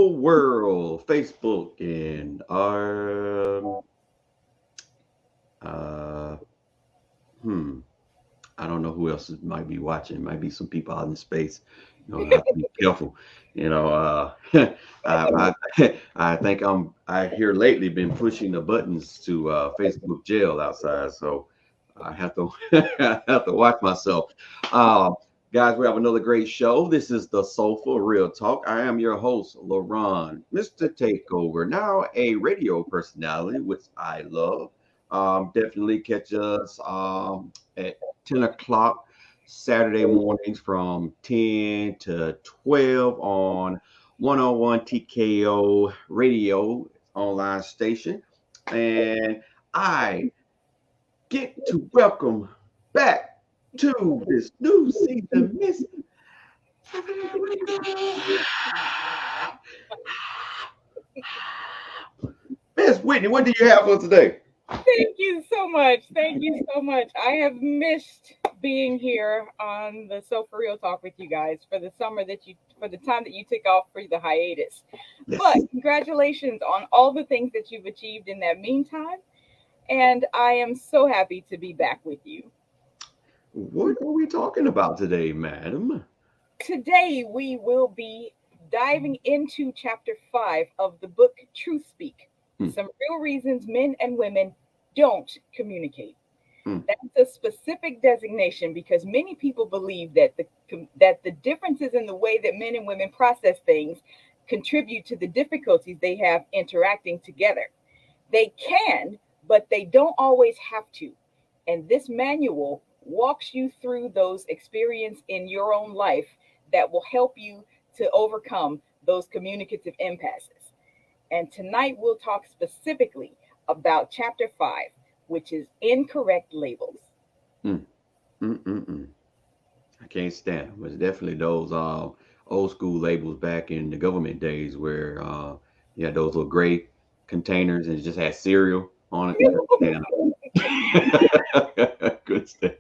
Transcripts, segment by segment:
Hello world, Facebook and our uh hmm. I don't know who else might be watching. Might be some people out in space. I have to be careful. I think I here lately been pushing the buttons to Facebook jail outside, so I have to I have to watch myself. Uh, Guys, we have another great show. This is the Soulful Real Talk. I am your host, LaRon, Mr. Takeover, now a radio personality, which I love. Definitely catch us at 10 o'clock Saturday mornings from 10 to 12 on 101 TKO radio online station. And I get to welcome back to this new season, Miss Whitney. What do you have for today? Thank you so much. Thank you so much. I have missed being here on the So For Real Talk with you guys for the summer for the time that you took off for the hiatus. But Yes. congratulations on all the things that you've achieved in that meantime. And I am so happy to be back with you. What are we talking about today, madam? Today, we will be diving into chapter 5 of the book TruthSpeak, Hmm, Some Real Reasons Men and Women Don't Communicate. hmm, That's a specific designation because many people believe that the differences in the way that men and women process things contribute to the difficulties they have interacting together. They can, but they don't always have to. And this manual walks you through those experiences in your own life that will help you to overcome those communicative impasses. And tonight we'll talk specifically about chapter 5, which is incorrect labels. hmm, I can't stand them. It's definitely those old school labels back in the government days where you had those little gray containers and it just had cereal on it. Couldn't stand them. Good stuff.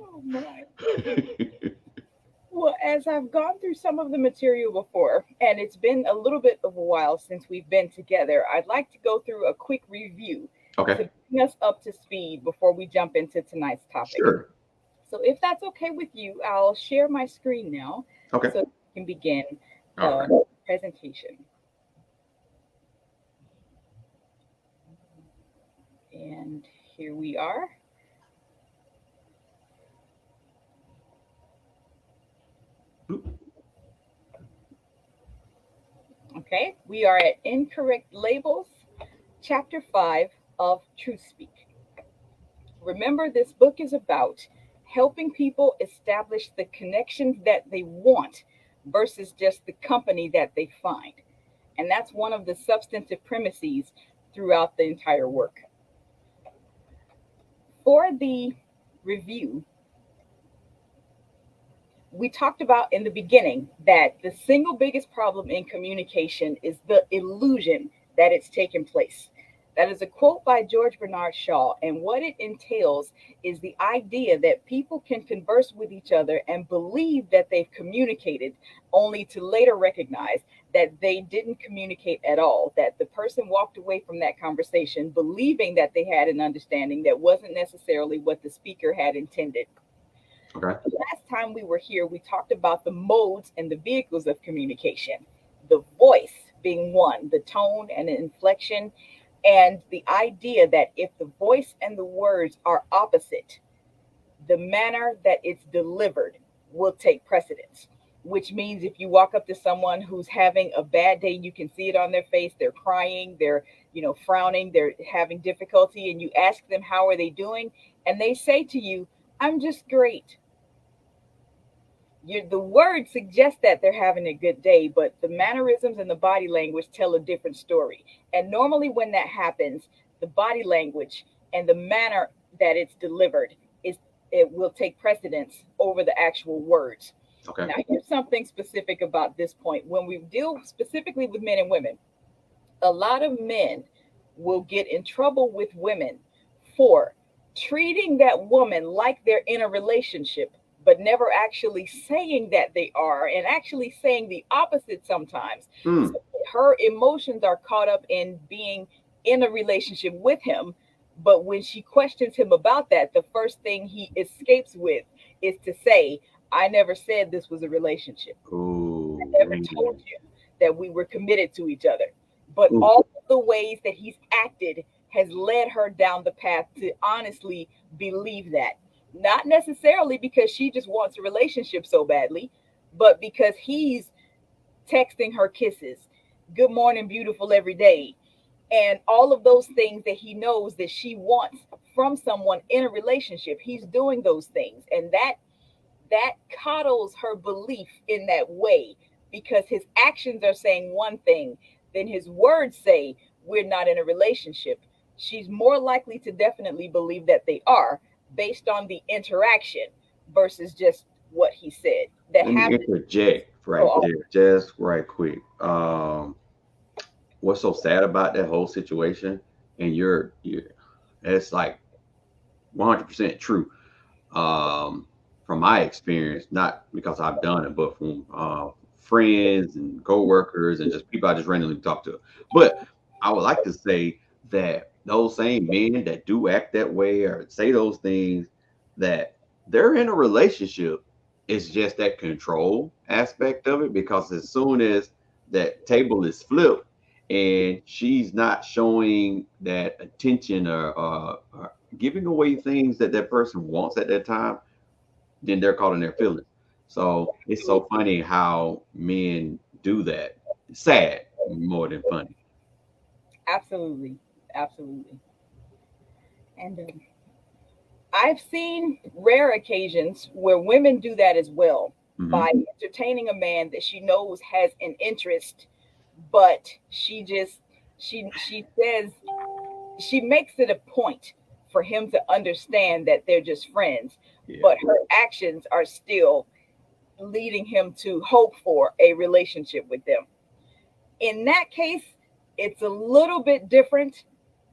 Oh my. Well, as I've gone through some of the material before, and it's been a little bit of a while since we've been together, I'd like to go through a quick review Okay, to bring us up to speed before we jump into tonight's topic. sure. So, if that's okay with you, I'll share my screen now Okay, so we can begin all right. the presentation. And here we are. Oop. Okay, we are at Incorrect Labels, Chapter 5 of TruthSpeak. Remember, this book is about helping people establish the connections that they want versus just the company that they find. And that's one of the substantive premises throughout the entire work. For the review, we talked about in the beginning that the single biggest problem in communication is the illusion that it's taken place. That is a quote by George Bernard Shaw, and what it entails is the idea that people can converse with each other and believe that they've communicated, only to later recognize that they didn't communicate at all, that the person walked away from that conversation believing that they had an understanding that wasn't necessarily what the speaker had intended. Okay. Last time we were here, we talked about the modes and the vehicles of communication. The voice being one, the tone and the inflection, and the idea that if the voice and the words are opposite, the manner that it's delivered will take precedence. Which means if you walk up to someone who's having a bad day, you can see it on their face. They're crying, they're frowning, they're having difficulty, and you ask them how are they doing, and they say to you, "I'm just great." The words suggest that they're having a good day, but the mannerisms and the body language tell a different story. And normally, when that happens, the body language and the manner that it's delivered is it will take precedence over the actual words. Okay. Now, here's something specific about this point. When we deal specifically with men and women, a lot of men will get in trouble with women for treating that woman like they're in a relationship but never actually saying that they are, and actually saying the opposite sometimes. So Mm. her emotions are caught up in being in a relationship with him. But when she questions him about that, the first thing he escapes with is to say, I never said this was a relationship. Ooh. Never told you that we were committed to each other. But Ooh. all of the ways that he's acted has led her down the path to honestly believe that. Not necessarily because she just wants a relationship so badly, but because he's texting her kisses, good morning, beautiful, every day, and all of those things that he knows that she wants from someone in a relationship. He's doing those things, and that coddles her belief in that way, because his actions are saying one thing, then his words say we're not in a relationship. She's more likely to definitely believe that they are, based on the interaction versus just what he said. That Let me happens interject so right often. there, just right quick. What's so sad about that whole situation, and you're it's like 100% true. From my experience, not because I've done it, but from friends and coworkers and just people I just randomly talk to. But I would like to say that those same men that do act that way or say those things, that they're in a relationship. It's just that control aspect of it, because as soon as that table is flipped and she's not showing that attention, or giving away things that that person wants at that time, then they're caught in their feelings. So it's so funny how men do that. Sad more than funny. Absolutely, absolutely. And I've seen rare occasions where women do that as well, Hmm. by entertaining a man that she knows has an interest, but she says, she makes it a point for him to understand that they're just friends, Yeah. but her actions are still leading him to hope for a relationship with them. In that case, it's a little bit different,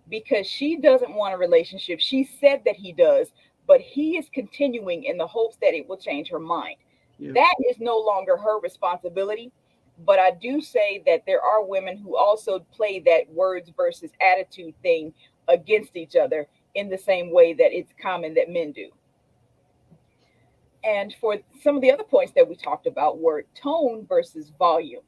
because she doesn't want a relationship. She said that he does, but he is continuing in the hopes that it will change her mind. Yeah. That is no longer her responsibility. But I do say that there are women who also play that words versus attitude thing against each other in the same way that it's common that men do. And for some of the other points that we talked about were tone versus volume.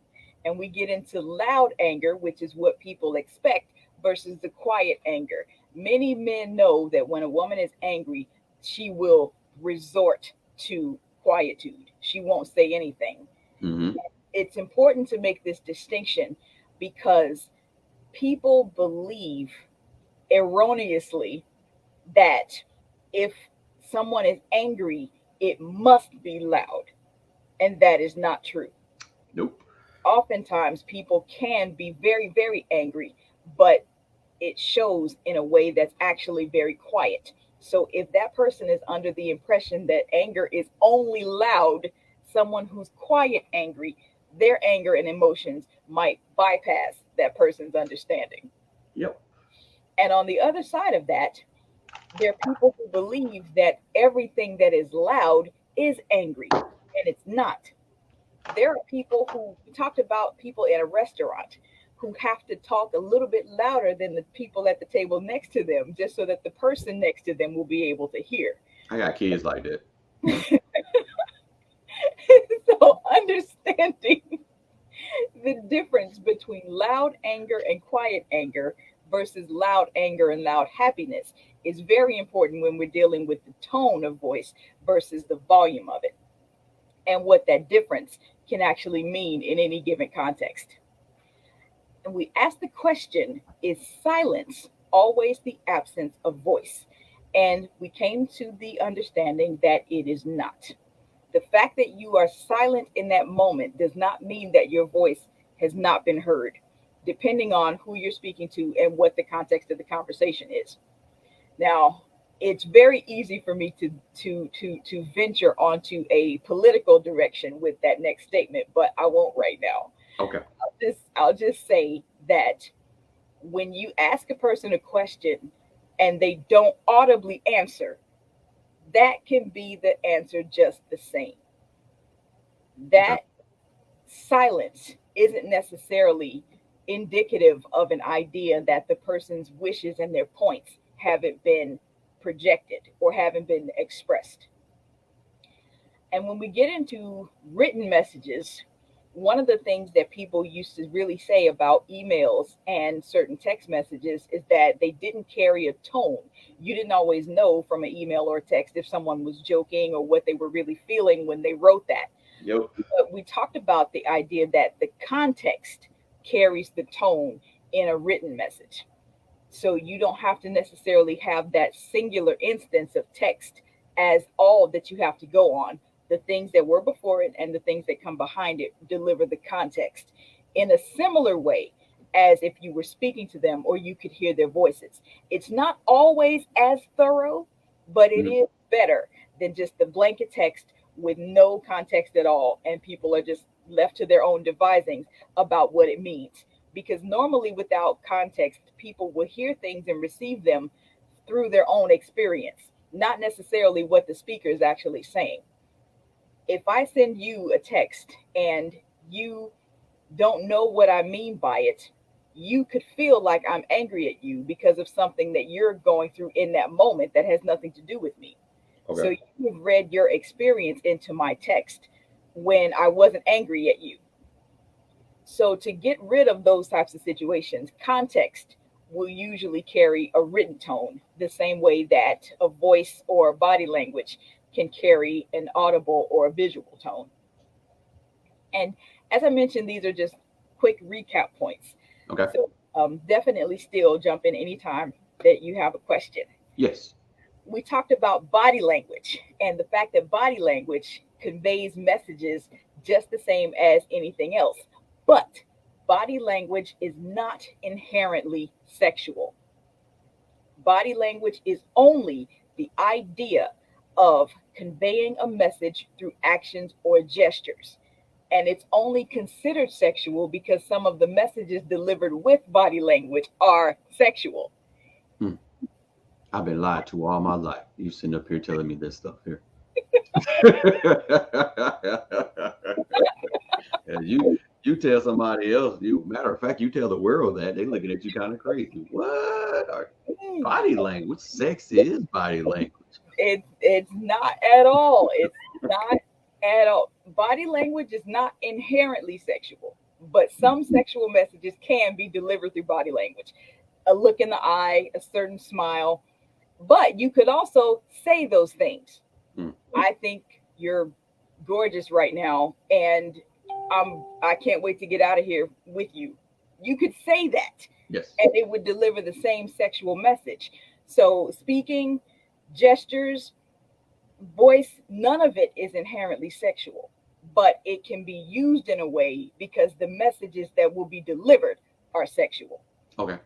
And we get into loud anger, which is what people expect, versus the quiet anger. Many men know that when a woman is angry, she will resort to quietude. She won't say anything. Hmm. It's important to make this distinction, because people believe erroneously that if someone is angry, it must be loud. And that is not true. Nope. Oftentimes, people can be very, very angry, but it shows in a way that's actually very quiet. So, if that person is under the impression that anger is only loud, someone who's quiet angry, their anger and emotions might bypass that person's understanding. Yep. And on the other side of that, there are people who believe that everything that is loud is angry, and it's not. There are people who, we talked about people in a restaurant who have to talk a little bit louder than the people at the table next to them, just so that the person next to them will be able to hear. I got kids like that. So understanding the difference between loud anger and quiet anger versus loud anger and loud happiness is very important when we're dealing with the tone of voice versus the volume of it, and what that difference can actually mean in any given context. And we ask the question, is silence always the absence of voice? And we came to the understanding that it is not. The fact that you are silent in that moment does not mean that your voice has not been heard, depending on who you're speaking to and what the context of the conversation is. Now, it's very easy for me to venture onto a political direction with that next statement, but I won't right now. Okay. I'll just say that when you ask a person a question and they don't audibly answer, that can be the answer just the same. Okay. That silence isn't necessarily indicative of an idea that the person's wishes and their points haven't been projected or haven't been expressed. And when we get into written messages, one of the things that people used to really say about emails and certain text messages is that they didn't carry a tone. You didn't always know from an email or text if someone was joking or what they were really feeling when they wrote that. Yep. But we talked about the idea that the context carries the tone in a written message. So you don't have to necessarily have that singular instance of text as all that you have to go on. The things that were before it and the things that come behind it deliver the context in a similar way as if you were speaking to them or you could hear their voices. It's not always as thorough, but it Mhm. is better than just the blanket text with no context at all. And people are just left to their own devisings about what it means. Because normally, without context, people will hear things and receive them through their own experience, not necessarily what the speaker is actually saying. If I send you a text and you don't know what I mean by it, you could feel like I'm angry at you because of something that you're going through in that moment that has nothing to do with me. So Okay. you've read your experience into my text when I wasn't angry at you. So to get rid of those types of situations, context will usually carry a written tone, the same way that a voice or body language can carry an audible or a visual tone. And as I mentioned, these are just quick recap points. Okay. So definitely still jump in anytime that you have a question. Yes. We talked about body language and the fact that body language conveys messages just the same as anything else. But body language is not inherently sexual. Body language is only the idea of conveying a message through actions or gestures. And it's only considered sexual because some of the messages delivered with body language are sexual. Hmm. I've been lied to all my life. You sitting up here telling me this stuff here. And you tell somebody else. You matter of fact, you tell the world that they looking at you kind of crazy. What? Body language? Sex is body language. It's not at all. It's not at all. Body language is not inherently sexual, but some sexual messages can be delivered through body language. A look in the eye, a certain smile, but you could also say those things. Mm. I think you're gorgeous right now, and I can't wait to get out of here with you. You could say that, Yes. and it would deliver the same sexual message. So speaking, gestures, voice, none of it is inherently sexual, but it can be used in a way because the messages that will be delivered are sexual. Okay.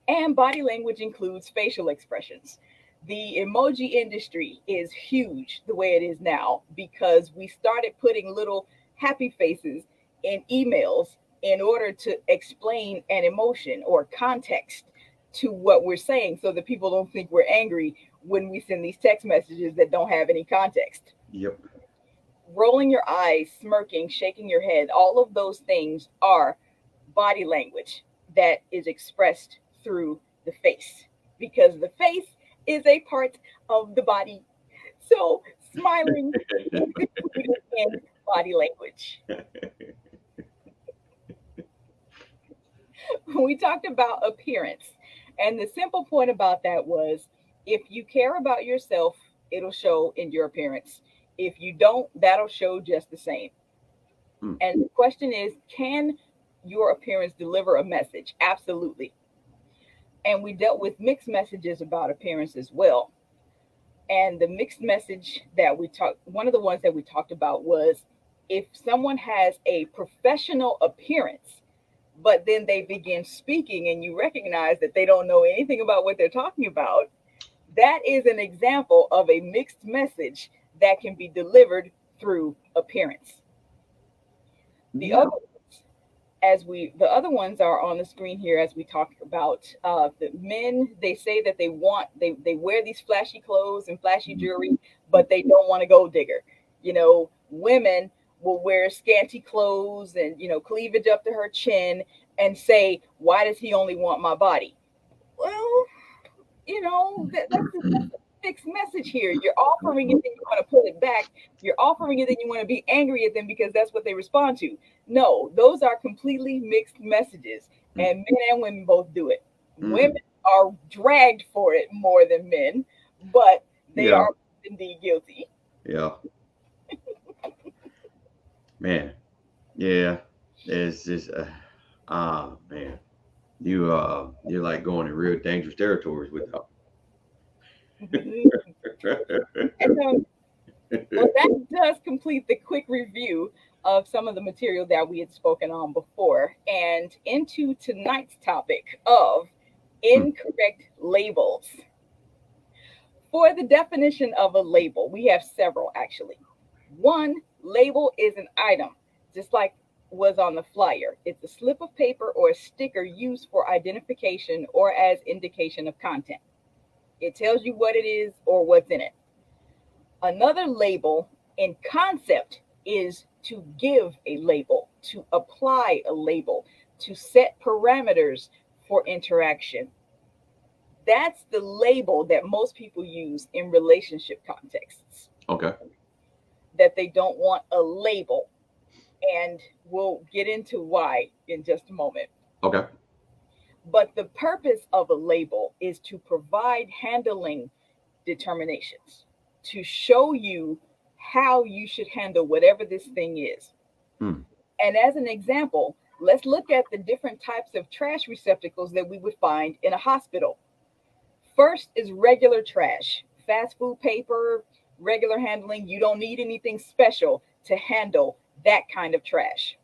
And body language includes facial expressions. The emoji industry is huge the way it is now because we started putting little happy faces in emails in order to explain an emotion or context to what we're saying so that people don't think we're angry when we send these text messages that don't have any context. Yep. Rolling your eyes, smirking, shaking your head, all of those things are body language that is expressed through the face because the face is a part of the body. So smiling is included in body language. We talked about appearance, and the simple point about that was if you care about yourself, it'll show in your appearance. If you don't, that'll show just the same. Mm. And the question is, can your appearance deliver a message? Absolutely. And we dealt with mixed messages about appearance as well. And the mixed message that we talked, one of the ones that we talked about was if someone has a professional appearance, but then they begin speaking and you recognize that they don't know anything about what they're talking about, that is an example of a mixed message that can be delivered through appearance. The other Now, The other ones are on the screen here as we talk about the men. They say that they wear these flashy clothes and flashy jewelry, but they don't want to go digger. Women will wear scanty clothes and cleavage up to her chin and say, why does he only want my body? Well, that's a mixed message here. You're offering it, then you want to pull it back. You're offering it, then you want to be angry at them because that's what they respond to. No, those are completely mixed messages, and men and women both do it. Women are dragged for it more than men, but they Yeah. are indeed guilty. Yeah. Man. Yeah. It's just man. You're like going in real dangerous territories with And well, that does complete the quick review of some of the material that we had spoken on before, and into tonight's topic of incorrect labels. For the definition of a label, we have several actually. One, label is an item, just like was on the flyer. It's a slip of paper or a sticker used for identification or as indication of content. It tells you what it is or what's in it. Another label in concept is to give a label, to apply a label, to set parameters for interaction. That's the label that most people use in relationship contexts, Okay. that they don't want a label. And we'll get into why in just a moment. Okay. But the purpose of a label is to provide handling determinations, to show you how you should handle whatever this thing is. Hmm. And as an example, let's look at the different types of trash receptacles that we would find in a hospital. First is regular trash, fast food paper, regular handling. You don't need anything special to handle that kind of trash.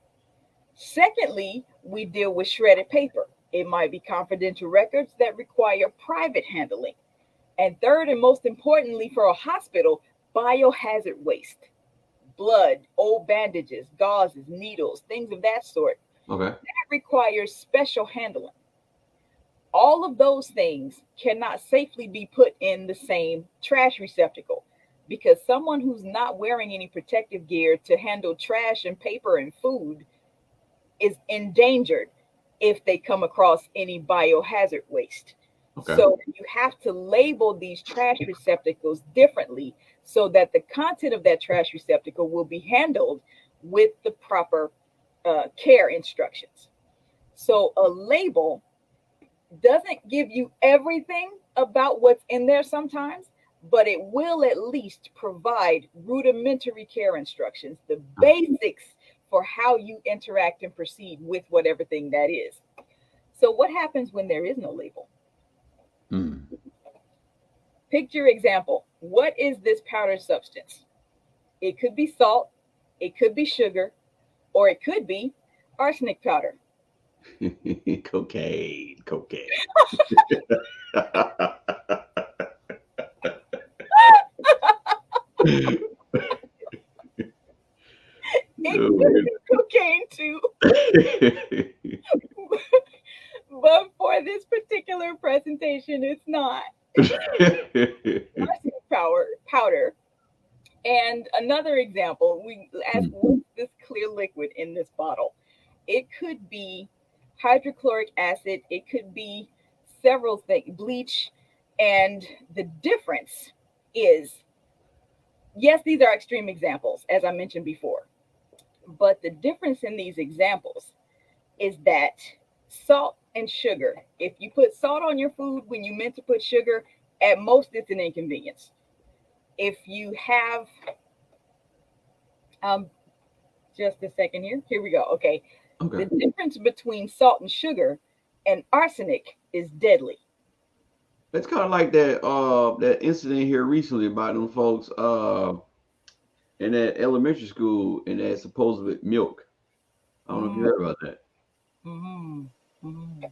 Secondly, we deal with shredded paper. It might be confidential records that require private handling. And third, and most importantly for a hospital, biohazard waste, blood, old bandages, gauzes, needles, things of that sort. Okay. That requires special handling. All of those things cannot safely be put in the same trash receptacle because someone who's not wearing any protective gear to handle trash and paper and food is endangered if they come across any biohazard waste. Okay. So you have to label these trash receptacles differently so that the content of that trash receptacle will be handled with the proper care instructions. So a label doesn't give you everything about what's in there sometimes, but it will at least provide rudimentary care instructions, the basics for how you interact and proceed with whatever thing that is. So, what happens when there is no label? Hmm. Picture example. What is this powdered substance? It could be salt, it could be sugar, or it could be arsenic powder. Cocaine. Cocaine. It could be cocaine too. But for this particular presentation, it's not. Arsenic powder. And another example, we ask what's this clear liquid in this bottle? It could be hydrochloric acid, it could be several things, bleach. And the difference is, yes, these are extreme examples, as I mentioned before. But the difference in these examples is that salt and sugar, if you put salt on your food when you meant to put sugar, at most it's an inconvenience. If you have, um, just a second here, here we go. Okay. Okay. The difference between salt and sugar and arsenic is deadly. It's kind of like that incident here recently about them folks in that elementary school in that supposed milk. I don't know if you Mm, heard about that. mhm, mhm.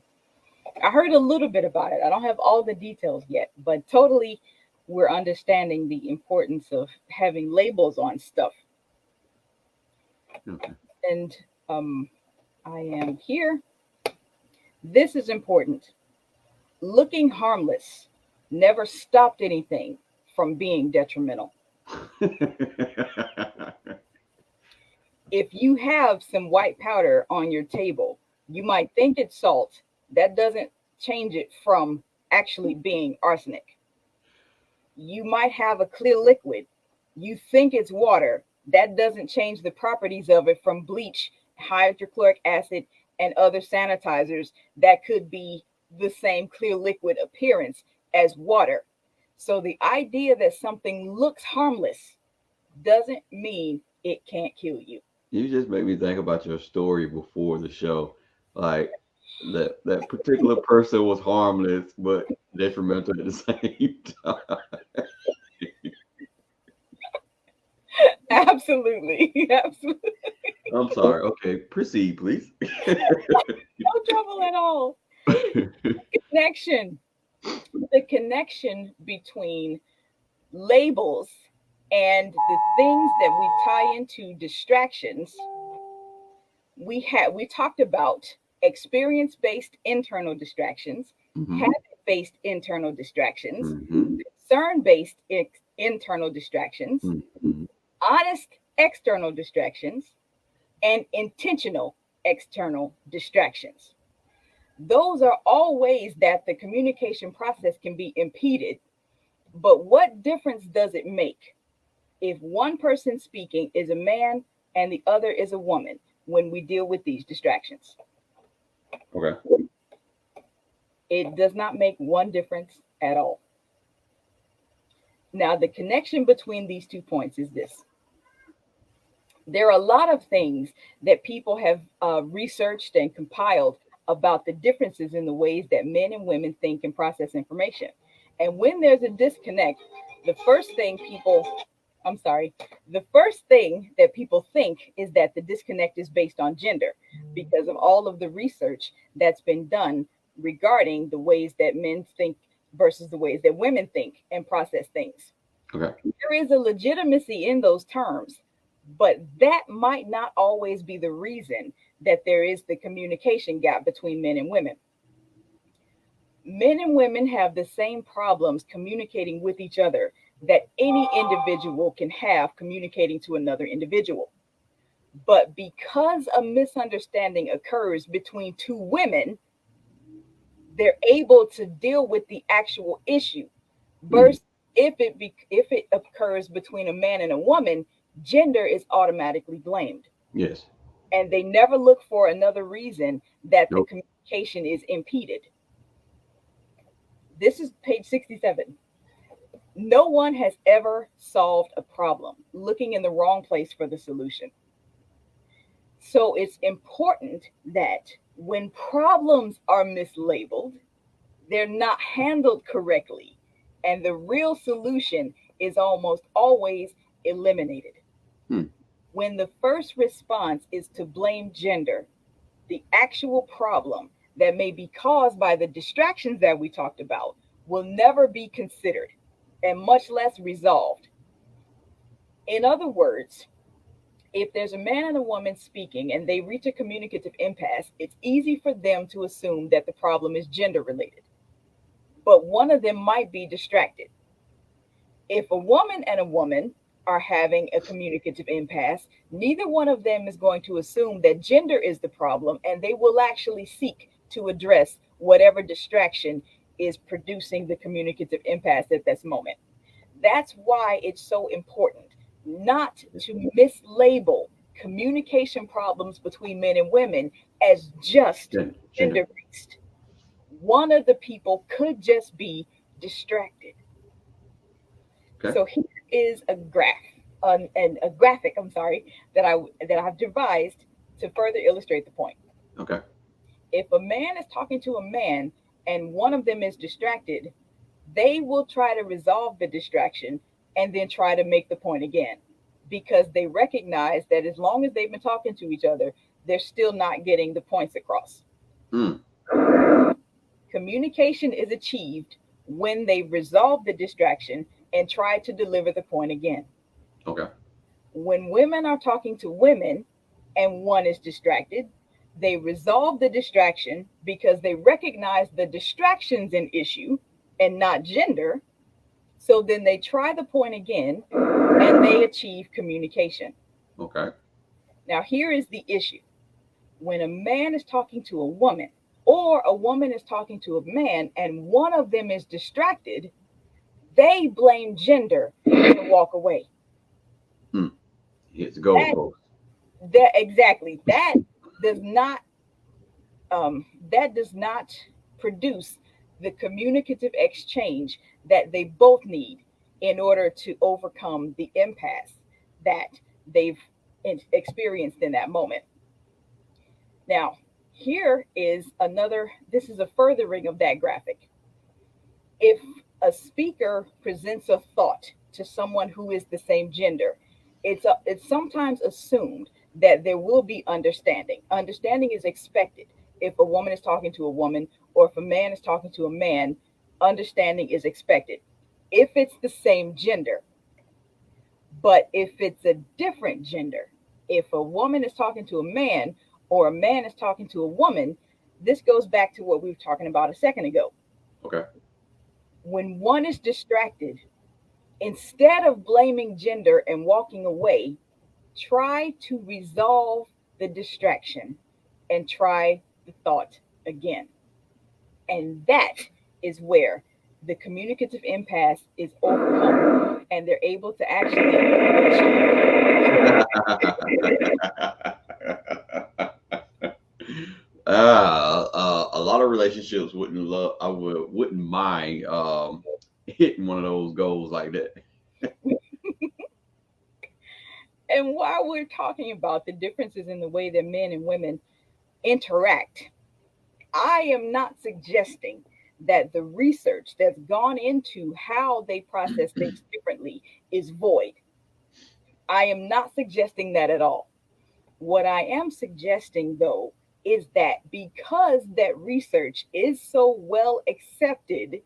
I heard a little bit about it. I don't have all the details yet, but totally we're understanding the importance of having labels on stuff. Okay. And um, I am here. This is important. Looking harmless never stopped anything from being detrimental. If you have some white powder on your table, you might think it's salt. That doesn't change it from actually being arsenic. You might have a clear liquid. You think it's water. That doesn't change the properties of it from bleach, hydrochloric acid, and other sanitizers that could be the same clear liquid appearance as water. So the idea that something looks harmless doesn't mean it can't kill you. You just make me think about your story before the show. Like that particular person was harmless but detrimental at the same time. Absolutely. Absolutely. I'm sorry. Okay, proceed, please. No trouble at all. Connection. The connection between labels and the things that we tie into distractions. We talked about experience-based internal distractions, Hmm. habit-based internal distractions, Hmm. concern-based internal distractions, Hmm. honest external distractions, and intentional external distractions. Those are all ways that the communication process can be impeded. But what difference does it make if one person speaking is a man and the other is a woman when we deal with these distractions? Okay. It does not make one difference at all. Now, the connection between these 2 points is this. There are a lot of things that people have researched and compiled about the differences in the ways that men and women think and process information. And when there's a disconnect, the first thing people, I'm sorry, the first thing that people think is that the disconnect is based on gender because of all of the research that's been done regarding the ways that men think versus the ways that women think and process things. Okay. There is a legitimacy in those terms, but that might not always be the reason that there is the communication gap between men and women. Men and women have the same problems communicating with each other that any individual can have communicating to another individual. But because a misunderstanding occurs between two women, they're able to deal with the actual issue. Mm. Versus if it occurs between a man and a woman, gender is automatically blamed, Yes. and they never look for another reason that the Nope. communication is impeded. This is page 67. No one has ever solved a problem looking in the wrong place for the solution. So it's important that when problems are mislabeled, they're not handled correctly, and the real solution is almost always eliminated. Hmm. When the first response is to blame gender, the actual problem that may be caused by the distractions that we talked about will never be considered and much less resolved. In other words, if there's a man and a woman speaking and they reach a communicative impasse, it's easy for them to assume that the problem is gender related, but one of them might be distracted. If a woman and a woman are having a communicative impasse, neither one of them is going to assume that gender is the problem, and they will actually seek to address whatever distraction is producing the communicative impasse at this moment. That's why it's so important not to mislabel communication problems between men and women as just Gender. gender based. One of the people could just be distracted. Okay. So here is a graph, and a graphic. I'm sorry that I've devised to further illustrate the point. Okay. If a man is talking to a man and one of them is distracted, they will try to resolve the distraction and then try to make the point again because they recognize that as long as they've been talking to each other, they're still not getting the points across. Mm. Communication is achieved when they resolve the distraction and try to deliver the point again. Okay. When women are talking to women and one is distracted, They resolve the distraction because they recognize the distraction's an issue and not gender. So then they try the point again and they achieve communication. Okay. Now, here is the issue. When a man is talking to a woman, or a woman is talking to a man, and one of them is distracted, they blame gender and walk away. Hits the goalpost. That exactly. Does not that does not produce the communicative exchange that they both need in order to overcome the impasse that they've experienced in that moment. Now, here is another, this is a furthering of that graphic. If a speaker presents a thought to someone who is the same gender, it's sometimes assumed that there will be understanding. Understanding is expected. If a woman is talking to a woman, or if a man is talking to a man, understanding is expected if it's the same gender. But if it's a different gender, if a woman is talking to a man or a man is talking to a woman, this goes back to what we were talking about a second ago. Okay. When one is distracted, instead of blaming gender and walking away, try to resolve the distraction and try the thought again. And that is where the communicative impasse is overcome and they're able to actually A lot of relationships wouldn't mind hitting one of those goals like that. And while we're talking about the differences in the way that men and women interact, I am not suggesting that the research that's gone into how they process things differently is void. I am not suggesting that at all. What I am suggesting, though, is that because that research is so well accepted,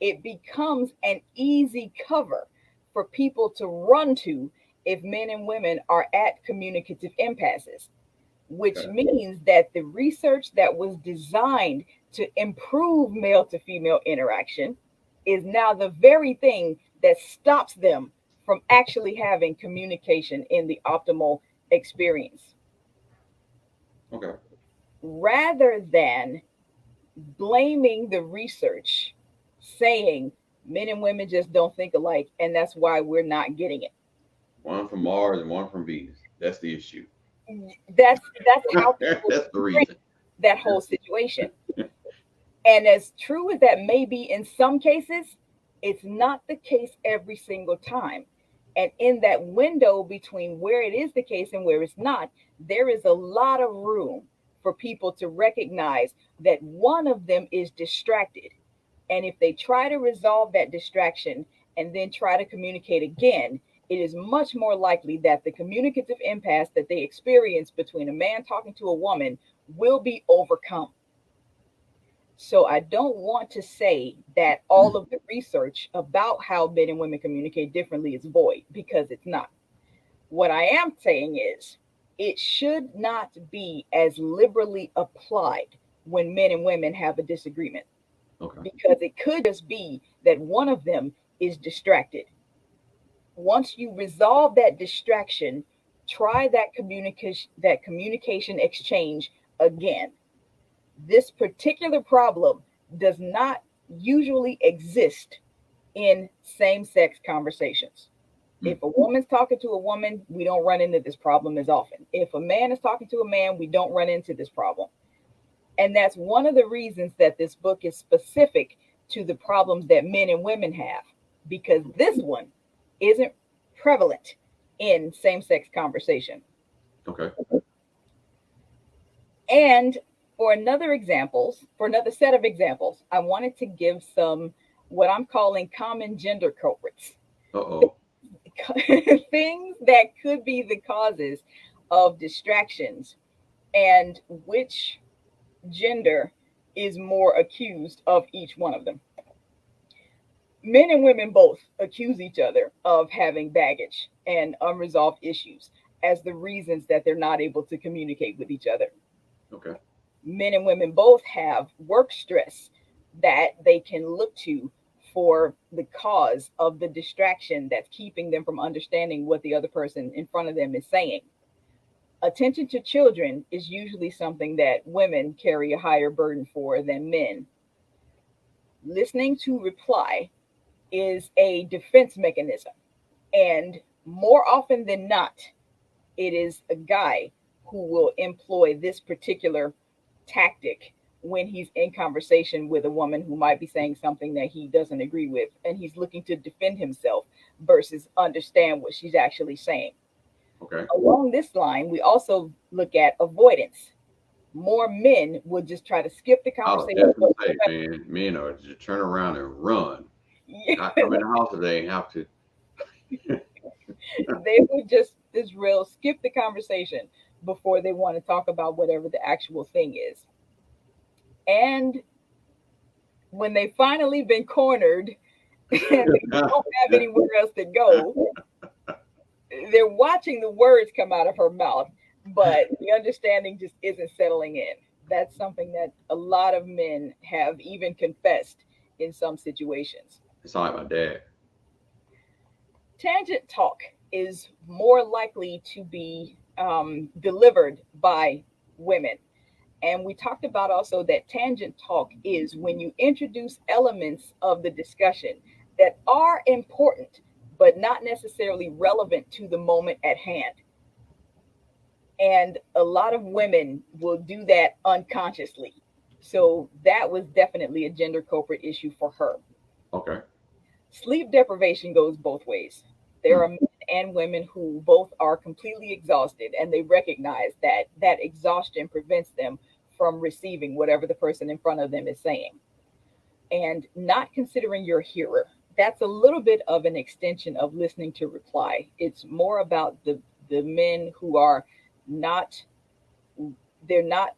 it becomes an easy cover for people to run to if men and women are at communicative impasses, which means that the research that was designed to improve male to female interaction is now the very thing that stops them from actually having communication in the optimal experience. Okay. Rather than blaming the research, saying men and women just don't think alike, and that's why we're not getting it. One from Mars and one from Venus. That's the issue. That's how people That's the frame reason. that whole situation. And as true as that may be in some cases, it's not the case every single time. And in that window between where it is the case and where it's not, there is a lot of room for people to recognize that one of them is distracted. And if they try to resolve that distraction and then try to communicate again, it is much more likely that the communicative impasse that they experience between a man talking to a woman will be overcome. So I don't want to say that all of the research about how men and women communicate differently is void, because it's not. What I am saying is it should not be as liberally applied when men and women have a disagreement, Okay. because it could just be that one of them is distracted. Once you resolve that distraction, try that communication exchange again. This particular problem does not usually exist in same-sex conversations. If a woman's talking to a woman, we don't run into this problem as often. If a man is talking to a man, we don't run into this problem. And that's one of the reasons that this book is specific to the problems that men and women have, because this one isn't prevalent in same-sex conversation. Okay. And for another set of examples, I wanted to give some what I'm calling common gender culprits. Uh-oh. Things that could be the causes of distractions and which gender is more accused of each one of them. Men and women both accuse each other of having baggage and unresolved issues as the reasons that they're not able to communicate with each other. Okay. Men and women both have work stress that they can look to for the cause of the distraction that's keeping them from understanding what the other person in front of them is saying. Attention to children is usually something that women carry a higher burden for than men. Listening to reply is a defense mechanism. And more often than not, it is a guy who will employ this particular tactic when he's in conversation with a woman who might be saying something that he doesn't agree with, and he's looking to defend himself versus understand what she's actually saying. Okay. Along this line, we also look at avoidance. More men will just try to skip the I was conversation. just gonna say, man, men are just turn around and run. Not come in the house if they ain't have to. They would just real skip the conversation before they want to talk about whatever the actual thing is. And when they finally been cornered and they don't have anywhere else to go, they're watching the words come out of her mouth, but the understanding just isn't settling in. That's something that a lot of men have even confessed in some situations. It's like my dad. Tangent talk is more likely to be delivered by women. And we talked about also that tangent talk is when you introduce elements of the discussion that are important, but not necessarily relevant to the moment at hand. And a lot of women will do that unconsciously. So that was definitely a gender culprit issue for her. Okay. Sleep deprivation goes both ways. There Hmm. are men and women who both are completely exhausted, and they recognize that that exhaustion prevents them from receiving whatever the person in front of them is saying. And not considering your hearer, that's a little bit of an extension of listening to reply. It's more about the men who are not, they're not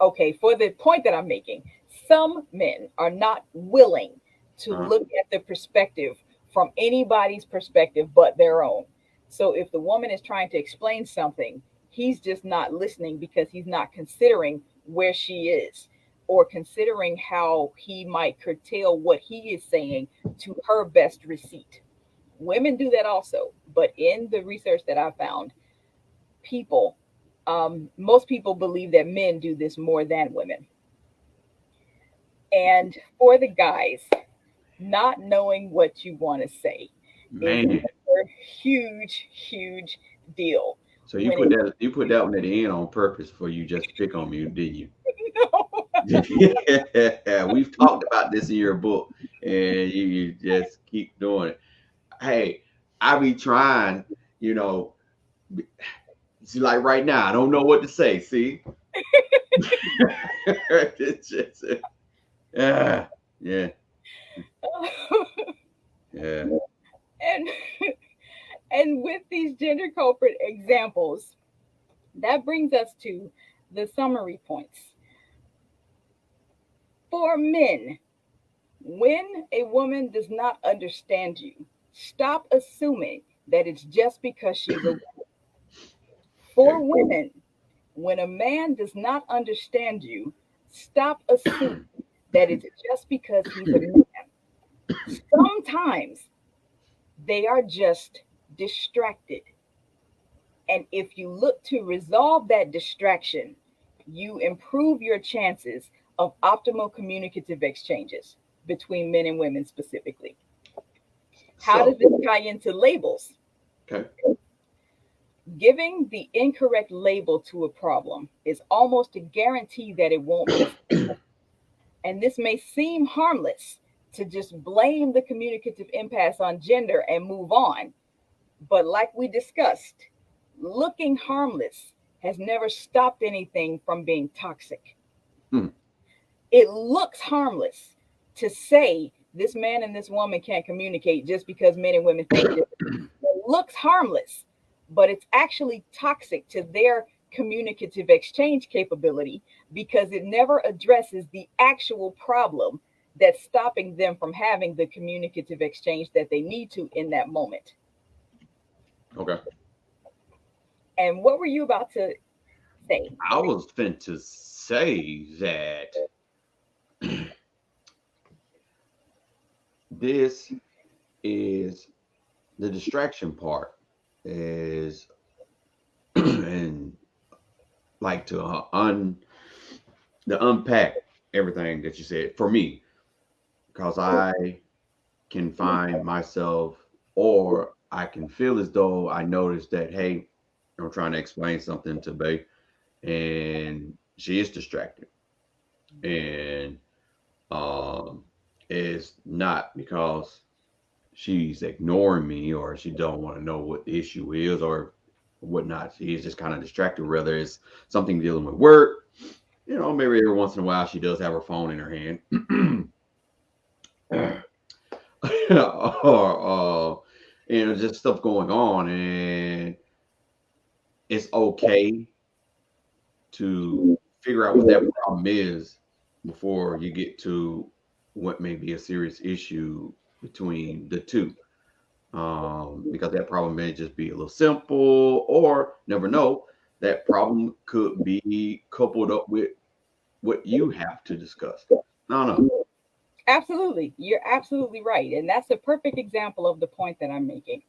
okay, for the point that I'm making, some men are not willing to Uh, look at the perspective from anybody's perspective but their own. So if the woman is trying to explain something, he's just not listening because he's not considering where she is or considering how he might curtail what he is saying to her best receipt. Women do that also, but in the research that I found, people most people believe that men do this more than women. And for the guys, not knowing what you want to say is man. another huge, huge deal. So When it you put that one at the end on purpose for you just to pick on me, did you? no, Yeah, we've talked about this in your book, and you just keep doing it. Hey, I be trying, you know, see, like right now, I don't know what to say. See, it's just, yeah, yeah, yeah. and and with these gender culprit examples, that brings us to the summary points. For men, when a woman does not understand you, stop assuming that it's just because she's a. For Okay. women, when a man does not understand you, stop assuming that it's just because he's a man. Sometimes they are just distracted. And if you look to resolve that distraction, you improve your chances of optimal communicative exchanges between men and women specifically. How does So, this tie into labels? okay. Giving the incorrect label to a problem is almost a guarantee that it won't be. And this may seem harmless to just blame the communicative impasse on gender and move on. But like we discussed, looking harmless has never stopped anything from being toxic. Hmm. It looks harmless to say this man and this woman can't communicate just because men and women think different. It looks harmless, but it's actually toxic to their communicative exchange capability because it never addresses the actual problem that's stopping them from having the communicative exchange that they need to in that moment. Okay. And what were you about to say? I was fin to say that this is the distraction part is and like to unpack everything that you said for me because I can find myself or I can feel as though I noticed that hey, I'm trying to explain something to Bay and she is distracted and um it's not because she's ignoring me or she don't want to know what the issue is or whatnot. She's just kind of distracted, whether it's something dealing with work. Maybe every once in a while she does have her phone in her hand. or just stuff going on and it's okay to figure out what that problem is before you get to what may be a serious issue between the two. Because that problem may just be a little simple, or never know, that problem could be coupled up with what you have to discuss. No, no. Absolutely. You're absolutely right. And that's a perfect example of the point that I'm making.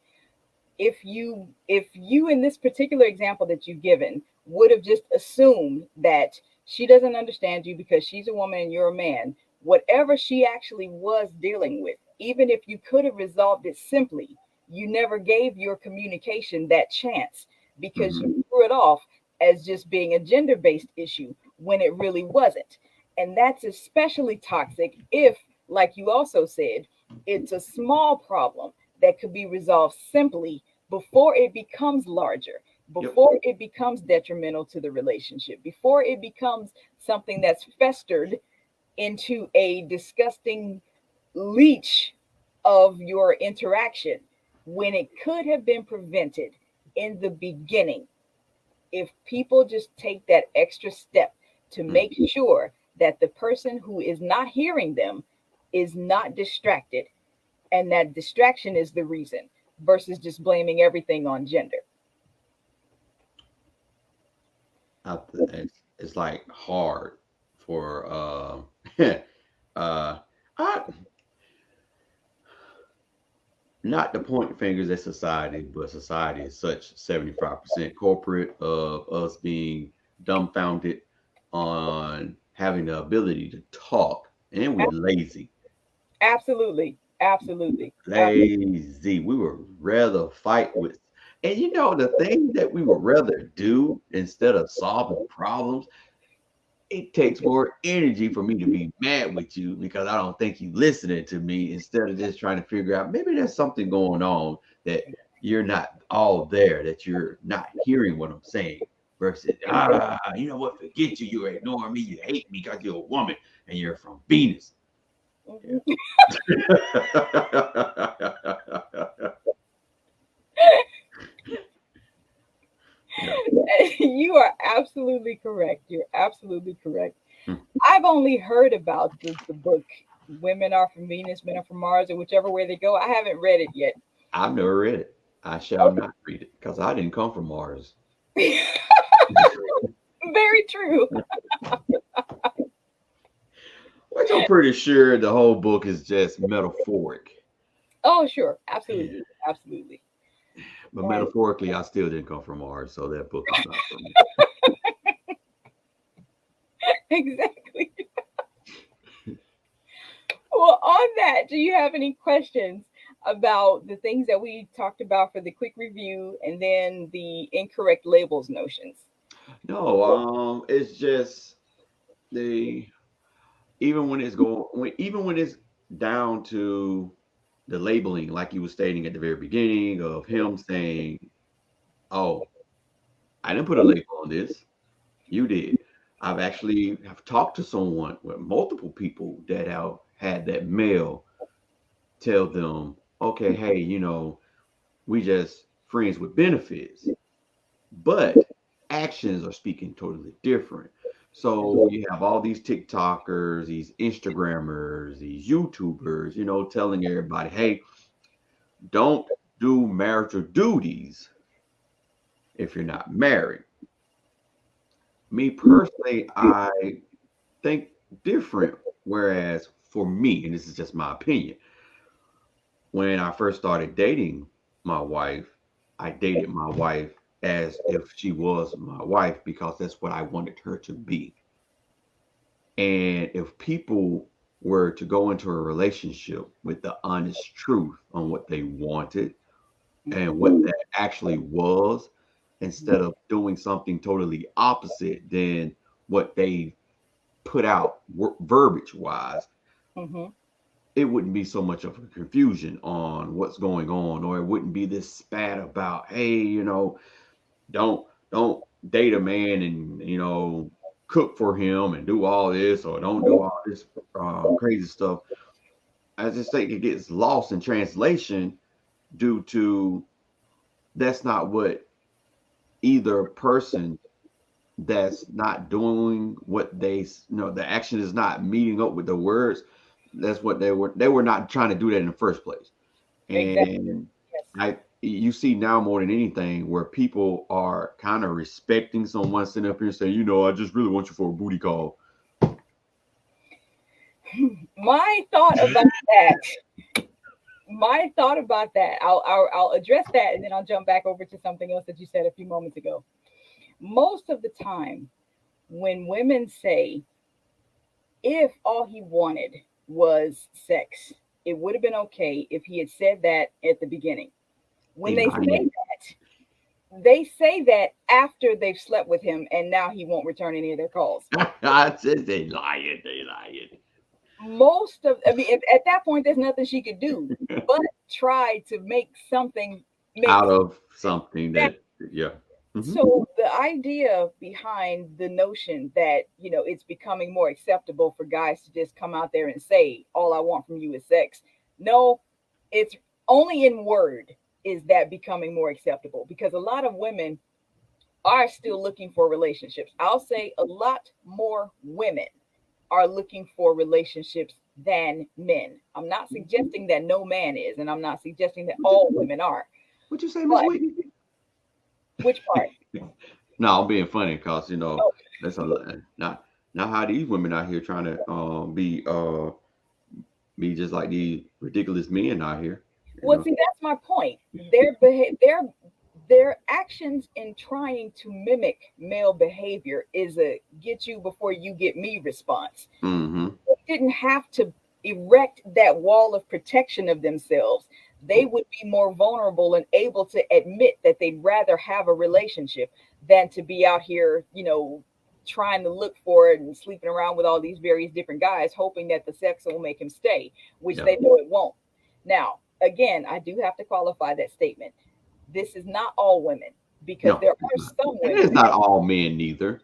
If you in this particular example that you've given would have just assumed that she doesn't understand you because she's a woman and you're a man, whatever she actually was dealing with, even if you could have resolved it simply, you never gave your communication that chance because Hmm. you threw it off as just being a gender-based issue when it really wasn't. And that's especially toxic if, like you also said, it's a small problem that could be resolved simply before it becomes larger, Yep. before it becomes detrimental to the relationship, before it becomes something that's festered into a disgusting leech of your interaction when it could have been prevented in the beginning. If people just take that extra step to Mm. make sure that the person who is not hearing them is not distracted, and that distraction is the reason versus just blaming everything on gender. It's like hard for uh I, not to point fingers at society, but society is such 75% corporate of us being dumbfounded on having the ability to talk, and we're lazy. Absolutely, absolutely. Lazy. We would rather fight with, and the thing that we would rather do instead of solving problems, it takes more energy for me to be mad with you because I don't think you listening to me instead of just trying to figure out maybe there's something going on that you're not all there, that you're not hearing what I'm saying. Versus, you know what? Forget you. You're ignoring me. You hate me because you're a woman and you're from Venus. Yeah. Yeah. You are absolutely correct. You're absolutely correct. Hmm. I've only heard about the book Women Are from Venus, Men Are from Mars, or whichever way they go. I haven't read it yet. I've never read it. I shall not read it because I didn't come from Mars. Very true. Which I'm pretty sure the whole book is just metaphoric. Oh, sure. Yeah. Absolutely. Absolutely. But And metaphorically, I still didn't come from Mars, so that book is not for me. exactly. Well, on that, do you have any questions about the things that we talked about for the quick review and then the incorrect labels notions? No, it's just the even when it's down to the labeling, like you were stating at the very beginning of him saying, "Oh, I didn't put a label on this. You did." I've actually have talked to someone with multiple people that have had that male tell them, "Okay, hey, we just friends with benefits." But actions are speaking totally different. So you have all these TikTokers, these Instagrammers, these YouTubers, telling everybody, hey, don't do marital duties if you're not married. Me personally, I think different. Whereas for me, and this is just my opinion, when I first started dating my wife, I dated my wife as if she was my wife because that's what I wanted her to be. And if people were to go into a relationship with the honest truth on what they wanted and what that actually was, instead of doing something totally opposite than what they put out verbiage wise, Mm-hmm. it wouldn't be so much of a confusion on what's going on, or it wouldn't be this spat about, hey, don't date a man and cook for him and do all this, or don't do all this crazy stuff. I just think it gets lost in translation due to that's not what either person that's not doing what the action is not meeting up with the words. That's what they were not trying to do that in the first place. Exactly. And Yes. you see now more than anything where people are kind of respecting someone sitting up here and saying, I just really want you for a booty call. My thought about that. My thought about that. I'll address that, and then I'll jump back over to something else that you said a few moments ago. Most of the time, when women say, if all he wanted was sex, it would have been okay if he had said that at the beginning. When They they say lying. that, they say that after they've slept with him and now he won't return any of their calls. I said they lying. They lying. I mean, at that point, there's nothing she could do but try to make something make Out of sense. something that, yeah. Hmm. So the idea behind the notion that, it's becoming more acceptable for guys to just come out there and say, all I want from you is sex. No, it's only in word is that becoming more acceptable, because a lot of women are still looking for relationships. I'll say a lot more women are looking for relationships than men. I'm not suggesting that no man is, and I'm not suggesting that What all you, women are. what you say, Miss But Whitney? which part? No, I'm being funny because Oh, that's not how these women out here trying to be just like these ridiculous men out here. You well, know. see, that's my point. Their actions in trying to mimic male behavior is a get you before you get me response. Mm-hmm. They didn't have to erect that wall of protection of themselves. They would be more vulnerable and able to admit that they'd rather have a relationship than to be out here, trying to look for it and sleeping around with all these various different guys, hoping that the sex will make him stay, which Yeah. they know it won't. Now, again, I do have to qualify that statement. This is not all women, because No, there it's are not. some And it's women. not all men neither.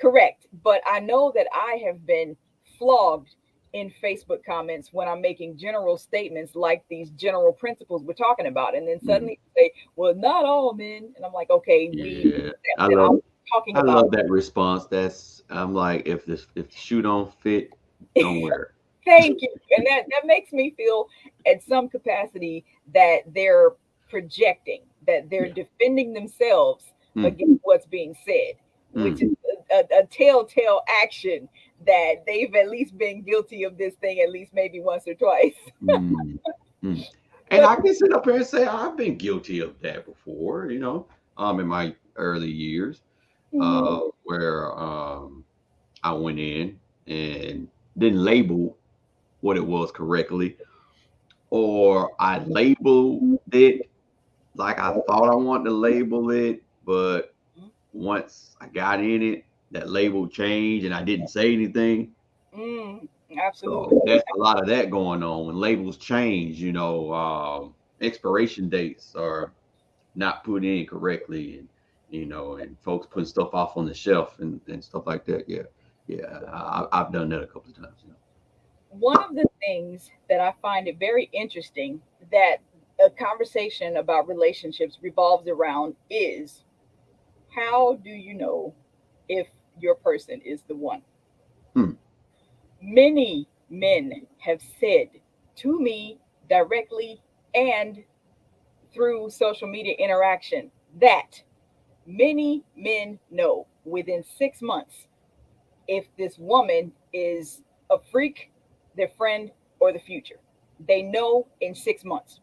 Correct. But I know that I have been flogged in Facebook comments when I'm making general statements like these general principles we're talking about. And then Mm. suddenly say, well, not all men. And I'm like, okay, we Yeah. accept I that love I'm talking I about. love that response. I'm like, if the shoe don't fit, don't wear Thank you. And that makes me feel at some capacity that they're projecting, that they're it. defending themselves Yeah. Mm, against what's being said, which mm, is a telltale action that they've at least been guilty of this thing at least maybe once or twice. mm, mm. And But I can sit up here and say I've been guilty of that before, in my early years, mhm, where I went in and didn't label what it was correctly, or I labeled it like I thought I wanted to label it, but once I got in it, that label changed and I didn't say anything. mm, So absolutely. that's a lot of that going on when labels change. Expiration dates are not put in correctly, and folks putting stuff off on the shelf and stuff like that. Yeah, yeah, I've done that a couple of times. One of the things that I find it very interesting that a conversation about relationships revolves around is, how do you know if your person is the one? Hmm. Many men have said to me directly and through social media interaction that many men know. within 6 months if this woman is a freak, their friend, or the future. They know in 6 months.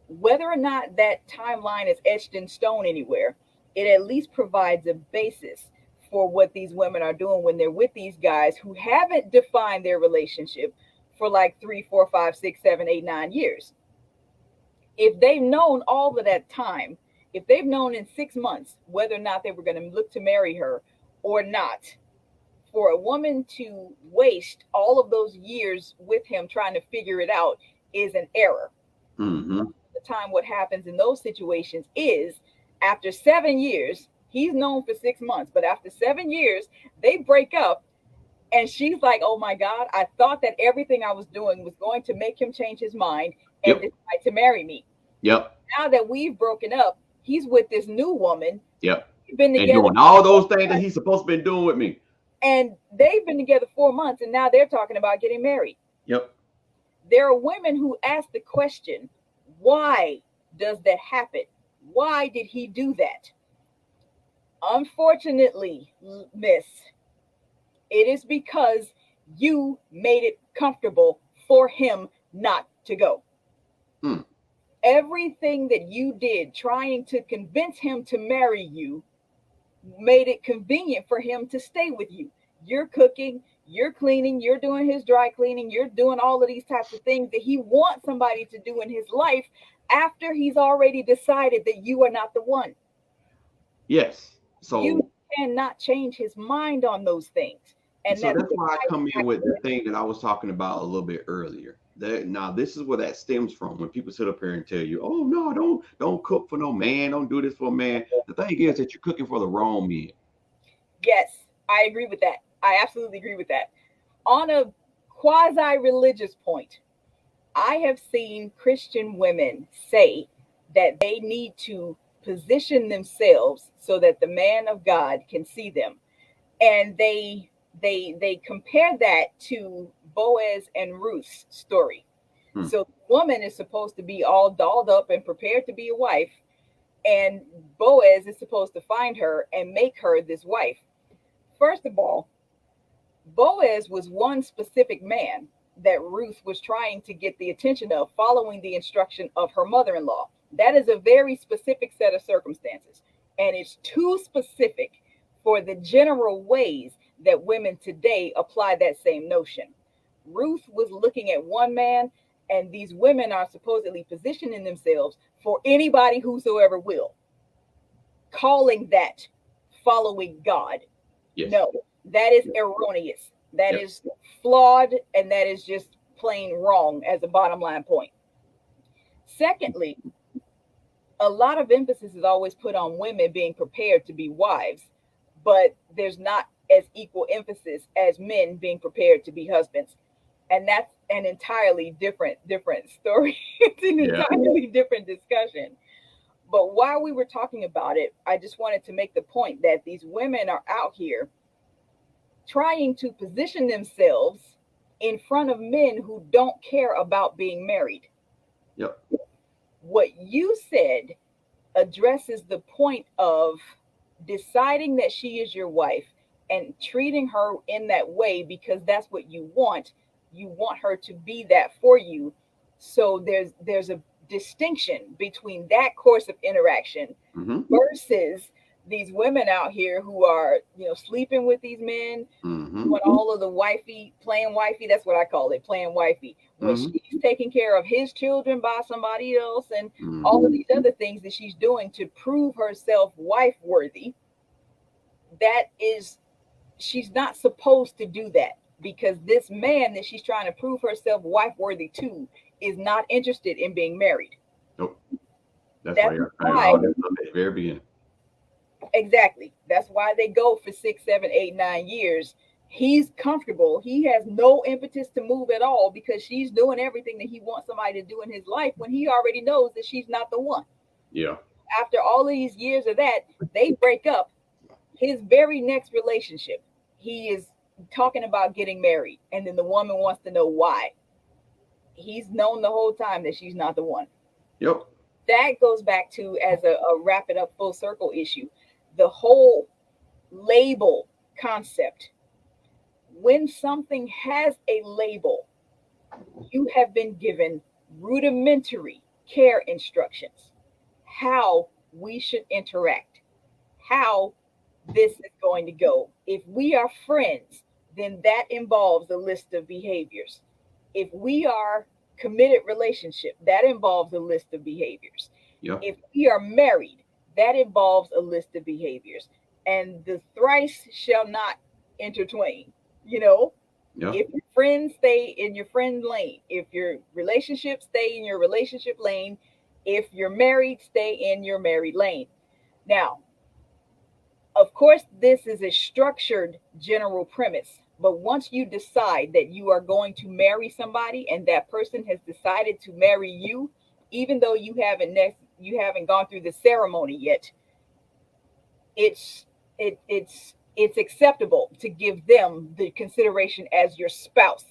Whether or not that timeline is etched in stone anywhere, it at least provides a basis for what these women are doing when they're with these guys who haven't defined their relationship for like 3, 4, 5, 6, 7, 8, 9 years. If they've known all of that time, if they've known in 6 months whether or not they were going to look to marry her or not, for a woman to waste all of those years with him trying to figure it out is an error. Mm-hmm. The time what happens in those situations is after 7 years, he's known for 6 months, but after 7 years, they break up. And she's like, oh my God, I thought that everything I was doing was going to make him change his mind and Yep. decide to marry me. Yep. Now that we've broken up, he's with this new woman. Yep. We've been And together doing all those things that he's supposed to be doing with me. and they've been together 4 months, and now they're talking about getting married. Yep. There are women who ask the question, why does that happen? Why did he do that? Unfortunately, miss, it is because you made it comfortable for him not to go. Hmm. Everything that you did trying to convince him to marry you made it convenient for him to stay with you. You're cooking, you're cleaning, you're doing his dry cleaning, you're doing all of these types of things that he wants somebody to do in his life after he's already decided that you are not the one. Yes. So you cannot change his mind on those things. And that's why I come in with the thing that I was talking about a little bit earlier. Now this is where that stems from. When people sit up here and tell you, "Oh no, don't cook for no man, don't do this for a man." The thing is that you're cooking for the wrong man. Yes, I agree with that. I absolutely agree with that. On a quasi-religious point, I have seen Christian women say that they need to position themselves so that the man of God can see them, and they compare that to Boaz and Ruth's story. So the woman is supposed to be all dolled up and prepared to be a wife, and Boaz is supposed to find her and make her this wife. First of all, Boaz was one specific man that Ruth was trying to get the attention of, following the instruction of her mother-in-law. That is a very specific set of circumstances, and it's too specific for the general ways that women today apply that same notion. Ruth was looking at one man, and these women are supposedly positioning themselves for anybody whosoever will, calling that following God. Yes. No, that is erroneous. That is flawed, and that is just plain wrong as a bottom line point. Secondly, a lot of emphasis is always put on women being prepared to be wives, but there's not as equal emphasis as men being prepared to be husbands. And that's an entirely different story. It's an entirely different discussion. But while we were talking about it, I just wanted to make the point that these women are out here trying to position themselves in front of men who don't care about being married. Yep. What you said addresses the point of deciding that she is your wife and treating her in that way because that's what you want. You want her to be that for you. So there's a distinction between that course of interaction versus these women out here who are, sleeping with these men, doing all of the wifey, playing wifey. That's what I call it, playing wifey. When she's taking care of his children by somebody else and all of these other things that she's doing to prove herself wife worthy, she's not supposed to do that, because this man that she's trying to prove herself wife worthy to is not interested in being married. Nope. That's why all this from the very beginning. Exactly. That's why they go for 6, 7, 8, 9 years. He's comfortable. He has no impetus to move at all because she's doing everything that he wants somebody to do in his life when he already knows that she's not the one. Yeah. After all these years of that, they break up. His very next relationship, he is talking about getting married, and then the woman wants to know why. He's known the whole time that she's not the one. Yep. That goes back to, as a wrap it up full circle issue, the whole label concept. When something has a label, you have been given rudimentary care instructions, how we should interact, how this is going to go. If we are friends, then that involves a list of behaviors. If we are committed relationship, that involves a list of behaviors. Yeah. If we are married, that involves a list of behaviors. And the thrice shall not intertwain, you know? Yeah. If your friends, stay in your friend lane. If your relationship, stay in your relationship lane. If you're married, stay in your married lane. Now, of course, this is a structured general premise, but once you decide that you are going to marry somebody and that person has decided to marry you, even though you haven't gone through the ceremony yet, it's it's acceptable to give them the consideration as your spouse,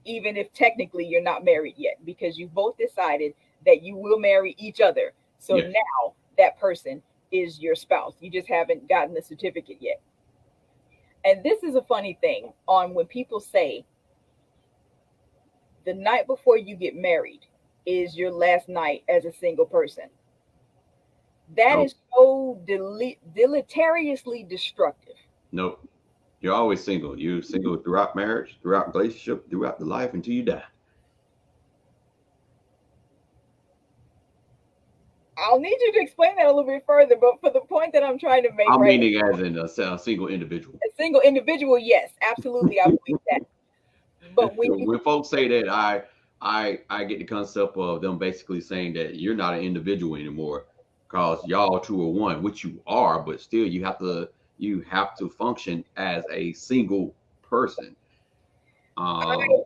even if technically you're not married yet, because you both decided that you will marry each other. So Yes. now that person is your spouse. You just haven't gotten the certificate yet. And this is a funny thing on when people say the night before you get married is your last night as a single person. That Nope. is so deleteriously destructive. Nope. You're always single. You're single throughout marriage, throughout relationship, throughout the life until you die. I'll need you to explain that a little bit further, but for the point that I'm trying to make I'm right meaning as in a single individual. now, a single individual, yes, absolutely, I believe that. But when you When folks say that, I get the concept of them basically saying that you're not an individual anymore because y'all two are one, which you are, but still you have to function as a single person. I Um,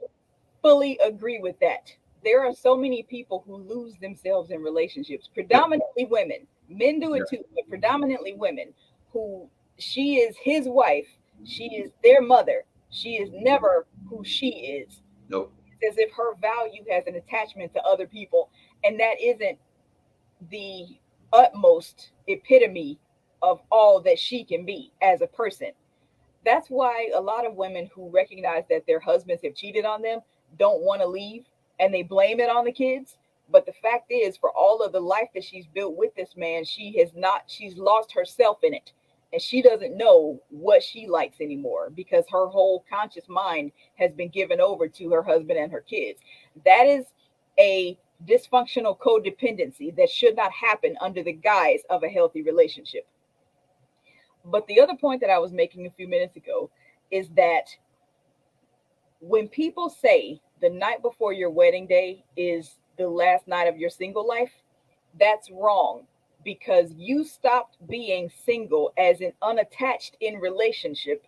fully agree with that. There are so many people who lose themselves in relationships, yep, predominantly women. Men do it yep, too, but predominantly women who she is his wife, she is their mother. She is never who she is. nope, It's as if her value has an attachment to other people, and that isn't the utmost epitome of all that she can be as a person. That's why a lot of women who recognize that their husbands have cheated on them don't want to leave and they blame it on the kids. But the fact is, for all of the life that she's built with this man, she's lost herself in it. And she doesn't know what she likes anymore because her whole conscious mind has been given over to her husband and her kids. That is a dysfunctional codependency that should not happen under the guise of a healthy relationship. But the other point that I was making a few minutes ago is that when people say the night before your wedding day is the last night of your single life, that's wrong because you stopped being single as an unattached in relationship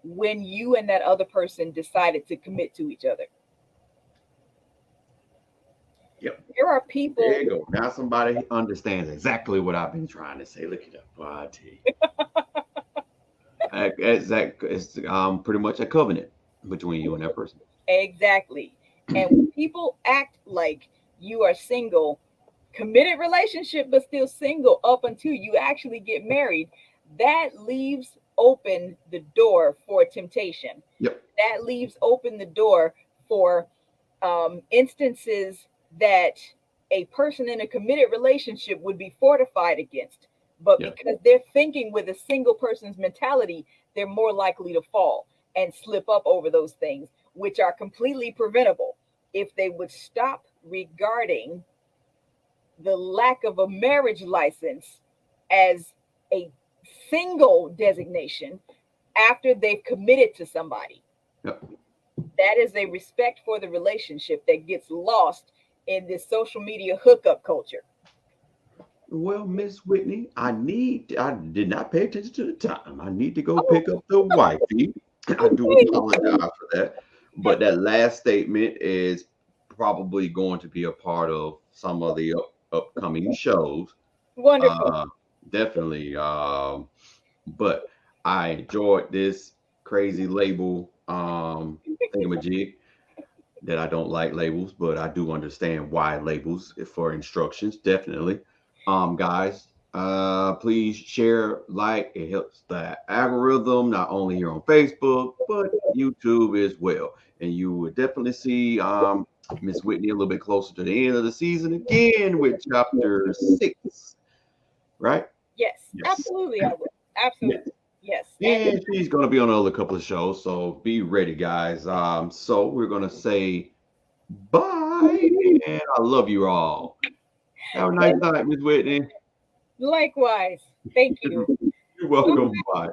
when you and that other person decided to commit to each other. yep. There are There people, you go. Now somebody understands exactly what I've been trying to say. Look at that body. It's pretty much a covenant between you and that person. exactly. And when people act like you are single, committed relationship, but still single up until you actually get married, that leaves open the door for temptation. Yep. That leaves open the door for instances that a person in a committed relationship would be fortified against. But Yep. because they're thinking with a single person's mentality, they're more likely to fall and slip up over those things, which are completely preventable if they would stop regarding the lack of a marriage license as a single designation after they've committed to somebody. Yep. That is a respect for the relationship that gets lost in this social media hookup culture. Well, Miss Whitney, I did not pay attention to the time. I need to go Oh, pick up the wifey. I do okay. apologize for that. But that last statement is probably going to be a part of some of the upcoming shows. Wonderful. Uh, definitely. But I enjoyed this crazy label thingamajig that I don't like labels, but I do understand why labels for instructions. Definitely. Guys. Please share, like, it helps the algorithm, not only here on Facebook, but YouTube as well. And you will definitely see Miss Whitney a little bit closer to the end of the season again with chapter 6, right? Yes, Yes. absolutely. I will. Yes. Absolutely. Yes. And And she's gonna be on another couple of shows, so be ready, guys. So we're gonna say bye, and I love you all. Have a nice night, Miss Whitney. likewise, thank you. You're welcome. Bye.